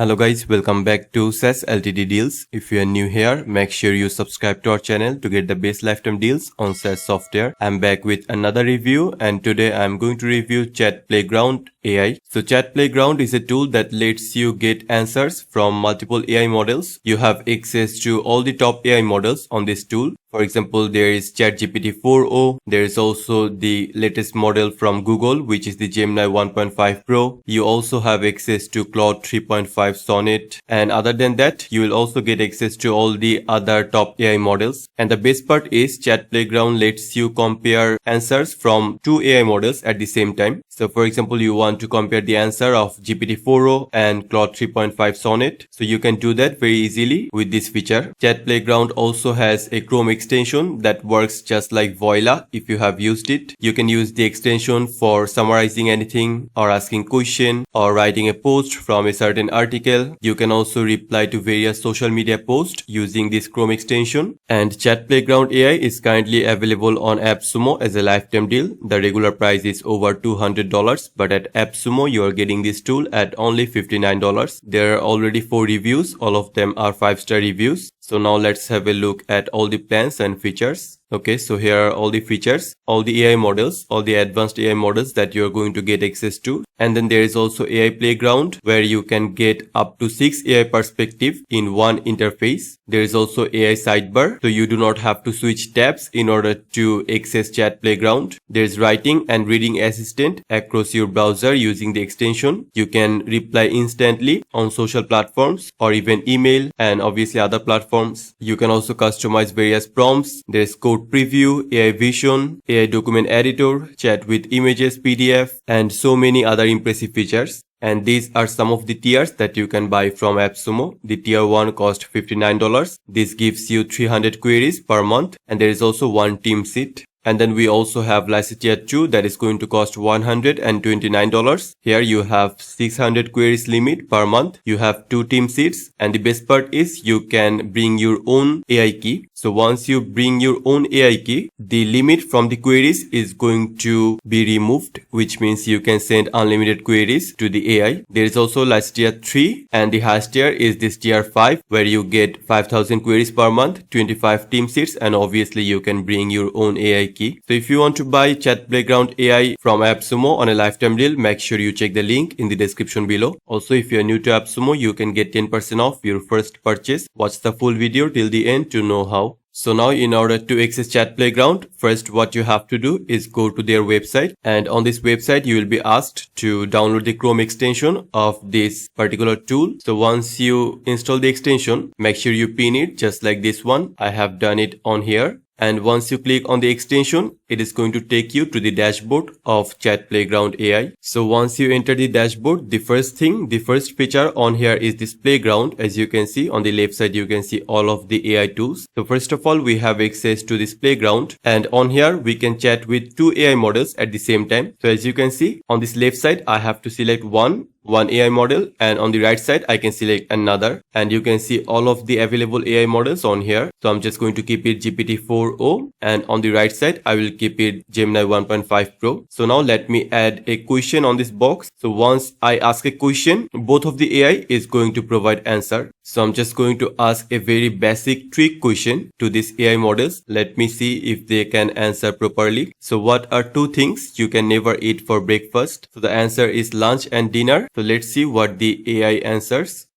Hello guys, welcome back to SaaS Ltd deals. If you are new here, make sure you subscribe to our channel to get the best lifetime deals on SaaS software. I'm back with another review, and today I'm going to review ChatPlayground AI. So ChatPlayground is a tool that lets you get answers from multiple AI models. You have access to all the top AI models on this tool. For example, there is GPT-4o. There is also the latest model from Google, which is the Gemini 1.5 Pro. You also have access to Claude 3.5 Sonnet. And other than that, you will also get access to all the other top AI models. And the best part is ChatPlayground lets you compare answers from two AI models at the same time. So for example, you want to compare the answer of GPT-4o and Claude 3.5 Sonnet. So you can do that very easily with this feature. ChatPlayground also has a Chrome extension that works just like Voila. If you have used it, you can use the extension for summarizing anything or asking question or writing a post from a certain article. You can also reply to various social media posts using this Chrome extension. And ChatPlayground AI is currently available on Appsumo as a lifetime deal. The regular price is over $200, but at Appsumo you are getting this tool at only $59. There are already 4 reviews. All of them are 5-star reviews. So now let's have a look at all the plans and features. Okay, so here are all the features, all the AI models, all the advanced AI models that you're going to get access to. And then there is also AI Playground, where you can get up to 6 AI perspective in one interface. There is also AI Sidebar, so you do not have to switch tabs in order to access Chat Playground. There is Writing and Reading Assistant across your browser using the extension. You can reply instantly on social platforms or even email and obviously other platforms. You can also customize various prompts. There is Code Preview, AI Vision, AI Document Editor, Chat with Images PDF, and so many other impressive features. And these are some of the tiers that you can buy from Appsumo. The tier 1 costs $59. This gives you 300 queries per month, and there is also one team seat. And then we also have License Tier 2 that is going to cost $129. Here you have 600 queries limit per month. You have 2 team seats, and the best part is you can bring your own AI key. So once you bring your own AI key, the limit from the queries is going to be removed, which means you can send unlimited queries to the AI. There is also License Tier 3, and the highest tier is this Tier 5, where you get 5,000 queries per month, 25 team seats, and obviously you can bring your own AI key. So if you want to buy ChatPlayground AI from Appsumo on a lifetime deal, make sure you check the link in the description below. Also, if you are new to Appsumo, you can get 10% off your first purchase. Watch the full video till the end to know how. So now in order to access ChatPlayground, first what you have to do is go to their website, and on this website you will be asked to download the Chrome extension of this particular tool. So once you install the extension, make sure you pin it just like this one. I have done it on here. And once you click on the extension, it is going to take you to the dashboard of ChatPlayground AI. So once you enter the dashboard, the first feature on here is this playground. As you can see on the left side, you can see all of the AI tools. So first of all, we have access to this playground, and on here we can chat with 2 AI models at the same time. So as you can see on this left side, I have to select one AI model, and on the right side I can select another, and you can see all of the available AI models on here. So I'm just going to keep it GPT-4o, and on the right side I will keep it Gemini 1.5 Pro. So now let me add a question on this box. So once I ask a question, both of the AI is going to provide answer. So I'm just going to ask a very basic trick question to these AI models. Let me see if they can answer properly. So what are 2 things you can never eat for breakfast? So the answer is lunch and dinner. So let's see what the AI answers.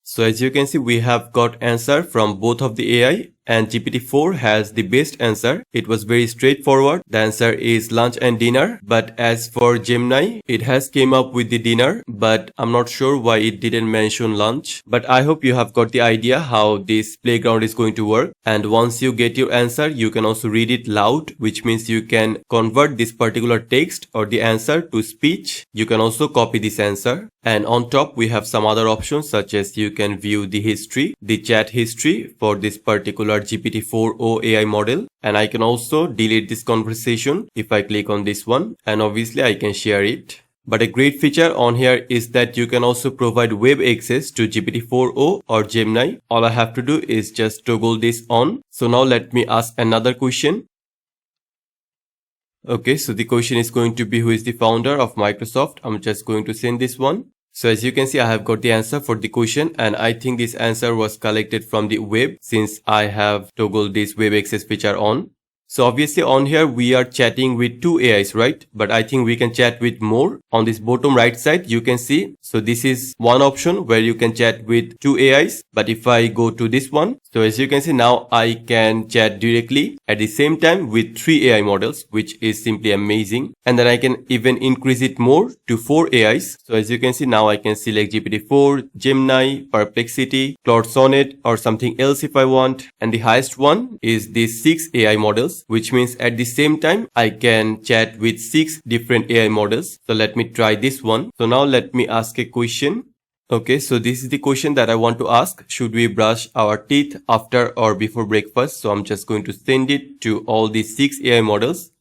So as you can see, we have got answer from both of the AI, and GPT-4 has the best answer. It was very straightforward. The answer is lunch and dinner. But as for Gemini, it has came up with the dinner, but I'm not sure why it didn't mention lunch. But I hope you have got the idea how this playground is going to work. And once you get your answer, you can also read it loud, which means you can convert this particular text or the answer to speech. You can also copy this answer. And on top, we have some other options, such as you can view the history, the chat history for this particular GPT-4o AI model. And I can also delete this conversation if I click on this one, and obviously I can share it. But a great feature on here is that you can also provide web access to GPT-4o or Gemini. All I have to do is just toggle this on. So now let me ask another question. Okay, so the question is going to be, who is the founder of Microsoft? I'm just going to send this one. So as you can see, I have got the answer for the question, and I think this answer was collected from the web since I have toggled this web access feature on. So obviously on here we are chatting with two AIs, right? But I think we can chat with more. On this bottom right side you can see, so this is one option where you can chat with two AIs. But if I go to this one, so as you can see, now I can chat directly at the same time with 3 AI models, which is simply amazing. And then I can even increase it more to 4 AIs. So as you can see, now I can select GPT-4, Gemini, Perplexity, Claude Sonnet or something else if I want. And the highest one is these 6 AI models, which means at the same time I can chat with 6 different AI models. So let me try this one. So now let me ask a question. Okay, so this is the question that I want to ask. Should we brush our teeth after or before breakfast? So I'm just going to send it to all these 6 AI models.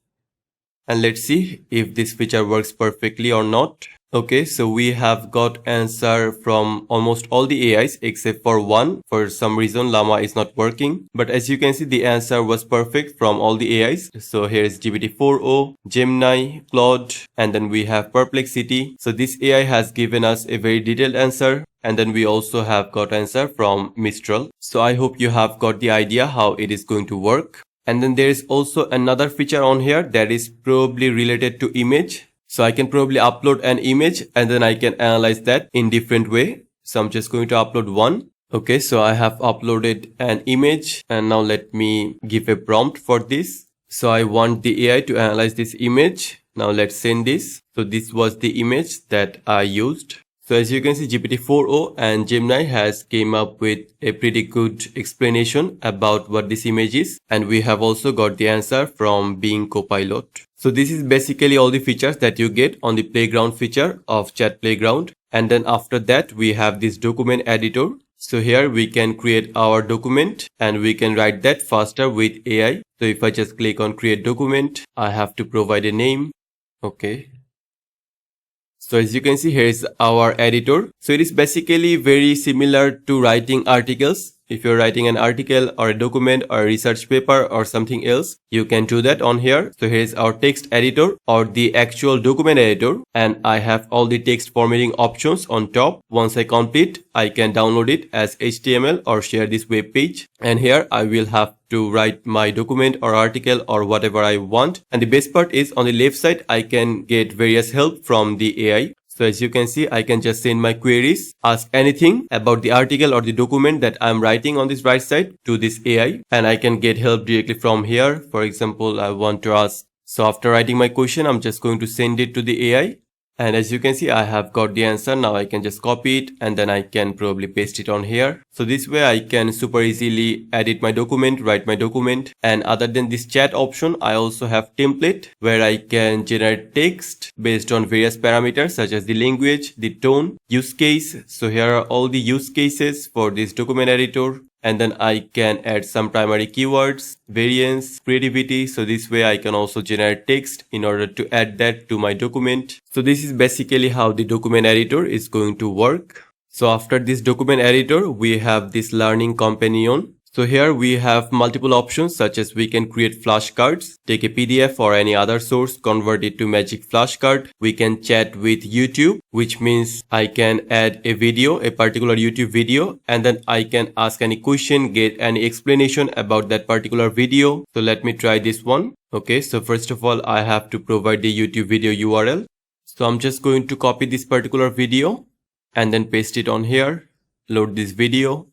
And let's see if this feature works perfectly or not. Okay, so we have got answer from almost all the AIs except for one. For some reason, Llama is not working. But as you can see, the answer was perfect from all the AIs. So here is GPT-4o, Gemini, Claude, and then we have Perplexity. So this AI has given us a very detailed answer. And then we also have got answer from Mistral. So I hope you have got the idea how it is going to work. And then there is also another feature on here that is probably related to image. So I can probably upload an image and then I can analyze that in different way. So I'm just going to upload one. Okay, so I have uploaded an image and now let me give a prompt for this. So I want the AI to analyze this image. Now let's send this. So this was the image that I used. So as you can see, GPT-4o and Gemini has came up with a pretty good explanation about what this image is. And we have also got the answer from Bing Copilot. So this is basically all the features that you get on the playground feature of ChatPlayground. And then after that, we have this document editor. So here we can create our document and we can write that faster with AI. So if I just click on create document, I have to provide a name. Okay. So as you can see, here is our editor. So it is basically very similar to writing articles. If you're writing an article or a document or a research paper or something else, you can do that on here. So here is our text editor or the actual document editor. And I have all the text formatting options on top. Once I complete, I can download it as HTML or share this web page. And here I will have to write my document or article or whatever I want. And the best part is on the left side, I can get various help from the AI. So as you can see, I can just send my queries, ask anything about the article or the document that I'm writing on this right side to this AI. And I can get help directly from here. For example, I want to ask. So after writing my question, I'm just going to send it to the AI. And as you can see, I have got the answer. Now I can just copy it and then I can probably paste it on here. So this way I can super easily edit my document, write my document. And other than this chat option, I also have template where I can generate text based on various parameters such as the language, the tone, use case. So here are all the use cases for this document editor. And then I can add some primary keywords, variance, creativity. So this way I can also generate text in order to add that to my document. So this is basically how the document editor is going to work. So after this document editor, we have this learning companion. So here we have multiple options such as we can create flashcards, take a PDF or any other source, convert it to magic flashcard. We can chat with YouTube, which means I can add a video, a particular YouTube video, and then I can ask any question, get any explanation about that particular video. So let me try this one. Okay, so first of all, I have to provide the YouTube video URL. So I'm just going to copy this particular video and then paste it on here, load this video.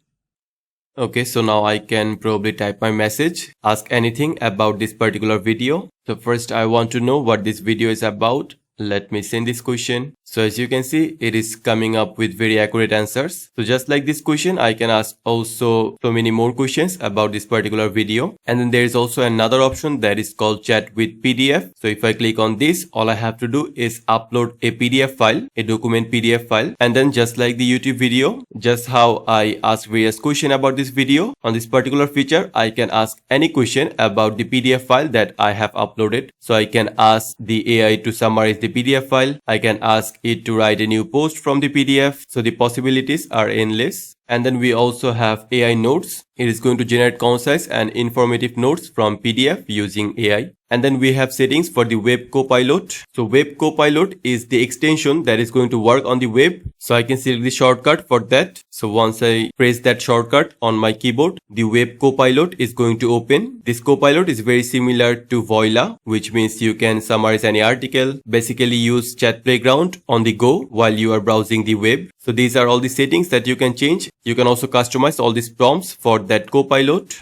Okay, so now I can probably type my message, ask anything about this particular video. So first I want to know what this video is about. Let me send this question. So as you can see, it is coming up with very accurate answers. So just like this question, I can ask also so many more questions about this particular video. And then there is also another option that is called chat with PDF. So if I click on this, all I have to do is upload a PDF file, a document PDF file. And then just like the YouTube video, just how I ask various questions about this video, on this particular feature, I can ask any question about the PDF file that I have uploaded. So I can ask the AI to summarize the PDF file. I can ask it to write a new post from the PDF. So the possibilities are endless. And then we also have AI notes. It is going to generate concise and informative notes from PDF using AI. And then we have settings for the web copilot. So web copilot is the extension that is going to work on the web. So I can select the shortcut for that. So once I press that shortcut on my keyboard, the web copilot is going to open. This copilot is very similar to Voila, which means you can summarize any article, basically use ChatPlayground on the go while you are browsing the web. So these are all the settings that you can change. You can also customize all these prompts for that copilot.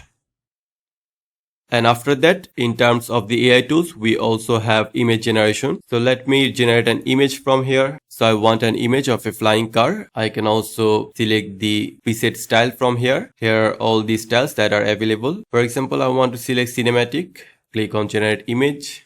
And after that, in terms of the AI tools, we also have image generation. So let me generate an image from here. So I want an image of a flying car. I can also select the preset style from here. Here are all the styles that are available. For example, I want to select cinematic. Click on generate image.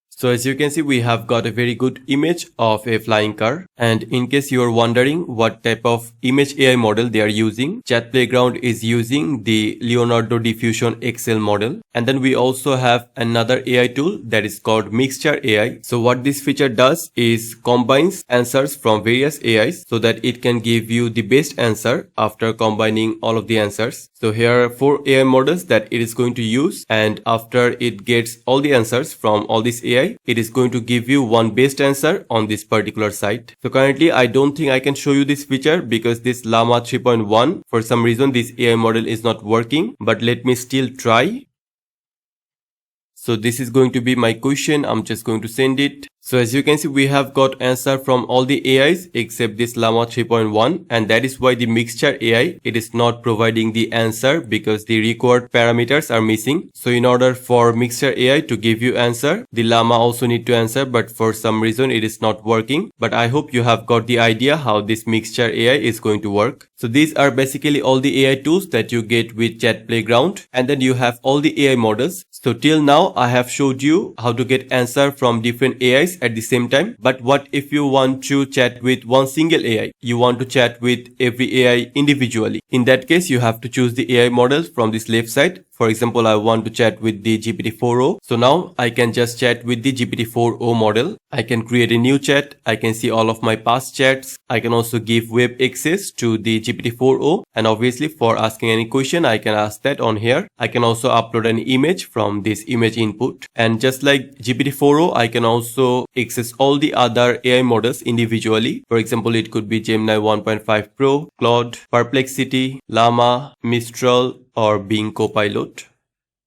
So as you can see, we have got a very good image of a flying car. And in case you are wondering what type of image AI model they are using, ChatPlayground is using the Leonardo Diffusion XL model. And then we also have another AI tool that is called Mixture AI. So what this feature does is combines answers from various AIs so that it can give you the best answer after combining all of the answers. So here are 4 AI models that it is going to use, and after it gets all the answers from all this AI, it is going to give you one best answer on this particular site. So currently I don't think I can show you this feature because this Llama 3.1, for some reason this AI model is not working, but let me still try. So this is going to be my question. I'm just going to send it. So as you can see, we have got answer from all the AIs except this Llama 3.1, and that is why the Mixture AI, it is not providing the answer because the required parameters are missing. So in order for Mixture AI to give you answer, the Llama also need to answer, but for some reason it is not working. But I hope you have got the idea how this Mixture AI is going to work. So these are basically all the AI tools that you get with ChatPlayground, and then you have all the AI models. So till now I have showed you how to get answer from different AIs at the same time. But what if you want to chat with one single AI? You want to chat with every AI individually. In that case, you have to choose the AI models from this left side. For example, I want to chat with the GPT-4o. So now I can just chat with the GPT-4o model. I can create a new chat. I can see all of my past chats. I can also give web access to the GPT-4o. And obviously for asking any question, I can ask that on here. I can also upload an image from this image input. And just like GPT-4o, I can also access all the other AI models individually. For example, it could be Gemini 1.5 Pro, Claude, Perplexity, Llama, Mistral, or Bing Copilot.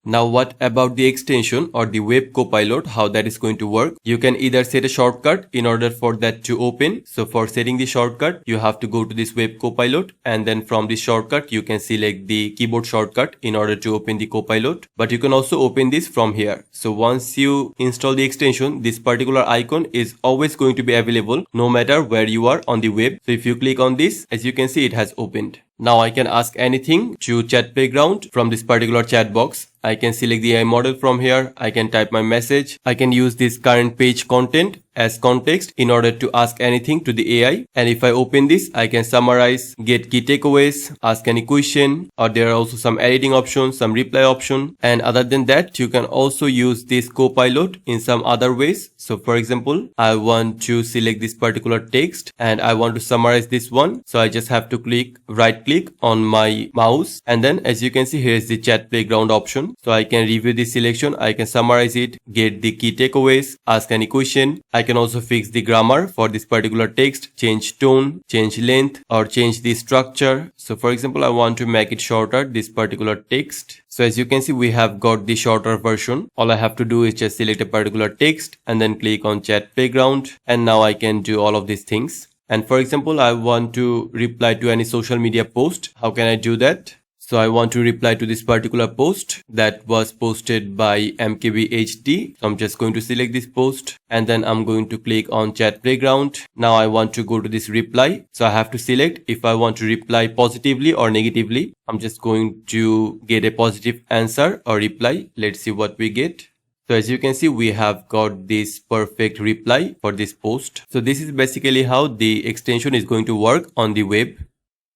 Now what about the extension or the web copilot, how that is going to work? You can either set a shortcut in order for that to open. So for setting the shortcut, you have to go to this web copilot, and then from this shortcut you can select the keyboard shortcut in order to open the copilot. But you can also open this from here. So once you install the extension, this particular icon is always going to be available no matter where you are on the web. So if you click on this, as you can see, it has opened. Now I can ask anything to ChatPlayground from this particular chat box. I can select the AI model from here. I can type my message. I can use this current page content as context in order to ask anything to the AI. And if I open this, I can summarize, get key takeaways, ask any question, or there are also some editing options, some reply option. And other than that, you can also use this copilot in some other ways. So for example, I want to select this particular text and I want to summarize this one. So I just have to right click on my mouse, and then as you can see, here is the ChatPlayground option. So I can review this selection, I can summarize it, get the key takeaways, ask any question. I can also fix the grammar for this particular text, change tone, change length, or change the structure. So for example, I want to make it shorter, this particular text. So as you can see, we have got the shorter version. All I have to do is just select a particular text and then click on ChatPlayground, and now I can do all of these things. And for example, I want to reply to any social media post. How can I do that? So I want to reply to this particular post that was posted by 𝗗𝗶𝘀𝗀𝗀𝗀𝗀. So I'm just going to select this post and then I'm going to click on ChatPlayground. Now I want to go to this reply. So I have to select if I want to reply positively or negatively. I'm just going to get a positive answer or reply. Let's see what we get. So as you can see, we have got this perfect reply for this post. So this is basically how the extension is going to work on the web.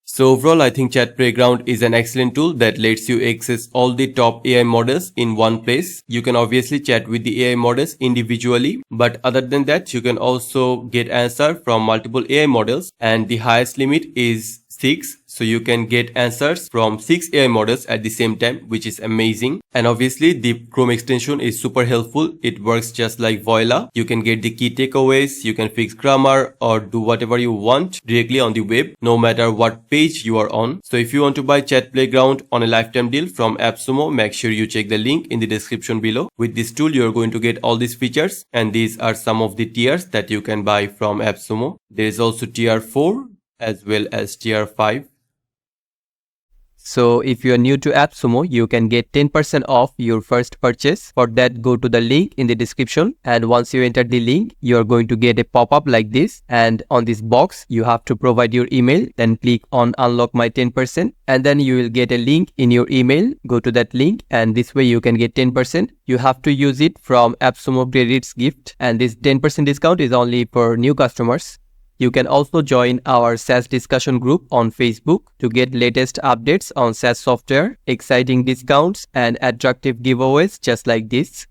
So overall, I think ChatPlayground is an excellent tool that lets you access all the top AI models in one place. You can obviously chat with the AI models individually, but other than that, you can also get answer from multiple AI models, and the highest limit is 6. So you can get answers from 6 AI models at the same time, which is amazing. And obviously the Chrome extension is super helpful. It works just like Voila. You can get the key takeaways, you can fix grammar or do whatever you want directly on the web, no matter what page you are on. So if you want to buy Chat Playground on a lifetime deal from Appsumo, make sure you check the link in the description below. With this tool, you're going to get all these features, and these are some of the tiers that you can buy from Appsumo. There is also tier 4 as well as tier 5. So if you are new to Appsumo, you can get 10% off your first purchase. For that, go to the link in the description, and once you enter the link, you are going to get a pop-up like this, and on this box you have to provide your email, then click on unlock my 10%, and then you will get a link in your email. Go to that link, and this way you can get 10%. You have to use it from Appsumo credits gift, and this 10% discount is only for new customers. You can also join our SaaS discussion group on Facebook to get latest updates on SaaS software, exciting discounts, and attractive giveaways just like this.